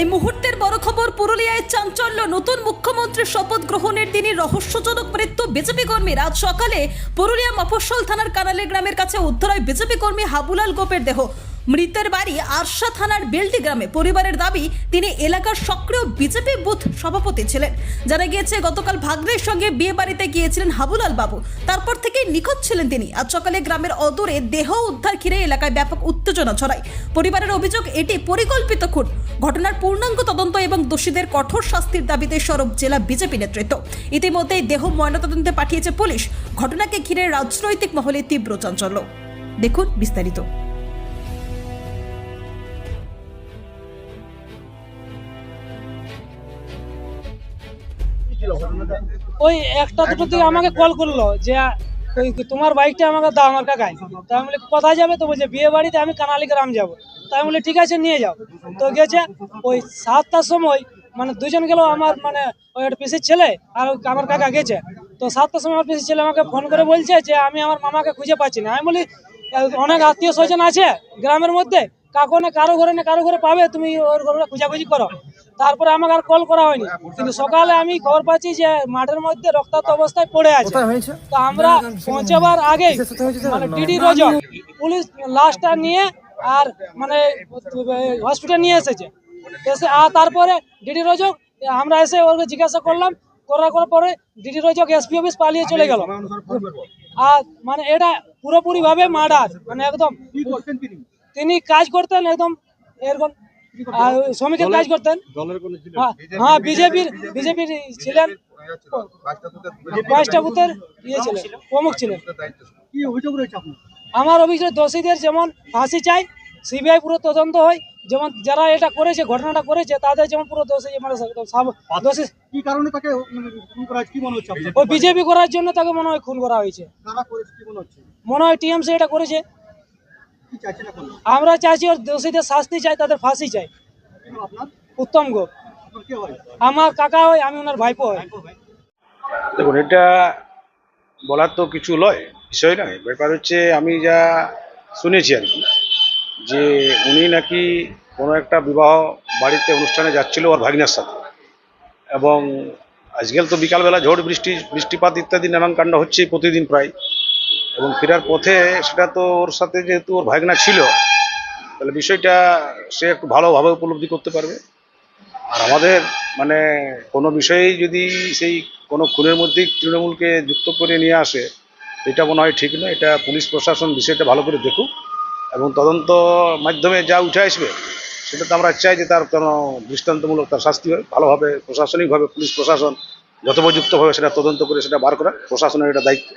এই মুহূর্তের বড় খবর, পুরুলিয়ায় চাঞ্চল্য। নতুন মুখ্যমন্ত্রীর শপথ গ্রহণের দিনই রহস্যজনক মৃত্যু বিজেপি কর্মীর। আজ সকালে পুরুলিয়া মফস্বল থানার কানালে গ্রামের কাছে উদ্ধার হয় বিজেপি কর্মী হাবুলাল গোপের দেহ। মৃতের বাড়ি আরশা থানার বেলটি গ্রামে। পরিবারের দাবি, তিনি এলাকার সক্রিয় বিজেপি বুথ সভাপতি ছিলেন। জানা গিয়েছে, গতকাল ভাগ্নের সঙ্গে বিয়ে বাড়িতে গিয়েছিলেন হাবুলাল বাবু। তারপর থেকে নিখোঁজ ছিলেন তিনি। আজ সকালে গ্রামের অদূরে দেহ উদ্ধার ঘিরে এলাকায় ব্যাপক উত্তেজনা ছড়ায়। পরিবারের অভিযোগ, এটি পরিকল্পিত খুন। ঘটনার পূর্ণাঙ্গ তদন্ত এবং দোষীদের কঠোর শাস্তির দাবিতে সরব জেলা বিজেপি নেতৃত্ব। ইতিমধ্যেই দেহ ময়নাতদন্তে পাঠিয়েছে পুলিশ। ঘটনাকে ঘিরে রাজনৈতিক মহলে তীব্র চাঞ্চল্য। দেখুন বিস্তারিত। ওই একটা দুটো থেকে আমাকে কল করলো যে ওই তোমার বাইকটা আমাকে দাও, আমার কাকাই। তাই আমি বলি কোথায় যাবে? তো বলছে বিয়ে বাড়িতে, আমি কানালি গ্রাম যাবো। তাই আমি বলি ঠিক আছে, নিয়ে যাও। তো গেছে ওই 7টার সময়, মানে দুজন গেল, আমার মানে ওই একটা পিসির ছেলে আর আমার কাকা গেছে। তো 7টার সময় আমার পিসির ছেলে আমাকে ফোন করে বলছে যে আমি আমার মামাকে খুঁজে পাচ্ছি না। আমি বলি অনেক আত্মীয় স্বজন আছে গ্রামের মধ্যে, কাকু না কারো ঘরে পাবে, তুমি ওর ঘরে খুঁজাখুঁজি করো। তারপরে আমাকে আর কল করা হয়নি, কিন্তু সকালে আমি খবর পাচ্ছি যে মাঠের মধ্যে রক্তাক্ত অবস্থায় পড়ে আছে। তো আমরা পৌঁছাবার আগে মানে ডিডি রজক পুলিশ লাশটা নিয়ে আর মানে হসপিটাল নিয়ে এসেছে। আর তারপরে ডিডি রজক আমরা এসে ওকে জিজ্ঞাসা করার পরে ডিডি রজক এসপি অফিস পালিয়ে চলে গেল। আর মানে এটা পুরোপুরি ভাবে মার্ডার, মানে একদম। তিনি কাজ করতেন একদম এরকম, শ্রমিকের কাজ করতেন। হ্যাঁ, বিজেপির ছিলেন, 5টা বুথের ইয়ে ছিলেন, প্রমুখ ছিলেন। আমার অভিযোগ, দোষীদের যেমন ফাঁসি চাই, সিবিআই পুরো তদন্ত হয়, যেমন যারা এটা করেছে, ঘটনাটা করেছে, তাদের যেমন পুরো দোষী, মানে দোষী কি কারণে তাকে খুন করা হয়েছে কি মনে হচ্ছে আপনার? ওই বিজেপি করার জন্য তাকে মনে হয় খুন করা হয়েছে। কারা করেছে কি মনে হচ্ছে? মনে হয় টিএমসি এটা করেছে। কি চাইছেন এখন? আমরা চাইছি ওর দোষীদের শাস্তি চাই, তাদের ফাঁসি চাই। আপনার উত্তম গোপ আপনার কে হয়? আমার কাকা হয়, আমি ওনার ভাইপো হয়। দেখুন, এটা বলার তো কিছু লয়, বিষয় নয়। ব্যাপার হচ্ছে, আমি যা শুনেছি আর কি, যে উনি নাকি কোনো একটা বিবাহ বাড়িতে অনুষ্ঠানে যাচ্ছিল ওর ভাগিনার সাথে, এবং আজকাল তো বিকালবেলা ঝড় বৃষ্টিপাত ইত্যাদি নানান কাণ্ড হচ্ছে প্রতিদিন প্রায়, এবং ফেরার পথে সেটা তো ওর সাথে যেহেতু ওর ভাগনা ছিল, তাহলে বিষয়টা সে একটু ভালোভাবে উপলব্ধি করতে পারবে। আর আমাদের মানে কোনো বিষয়েই যদি সেই কোনো খুনের মধ্যেই তৃণমূলকে যুক্ত করে নিয়ে আসে, এটা মনে হয় ঠিক নয়। এটা পুলিশ প্রশাসন বিষয়টা ভালো করে দেখুক, এবং তদন্ত মাধ্যমে যা উঠে আসবে সেটা তো আমরা চাই যে তার কোনো দৃষ্টান্তমূলক তার শাস্তি হয়। ভালোভাবে প্রশাসনিকভাবে পুলিশ প্রশাসন যথোপযুক্তভাবে সেটা তদন্ত করে সেটা বার করা প্রশাসনের এটা দায়িত্ব।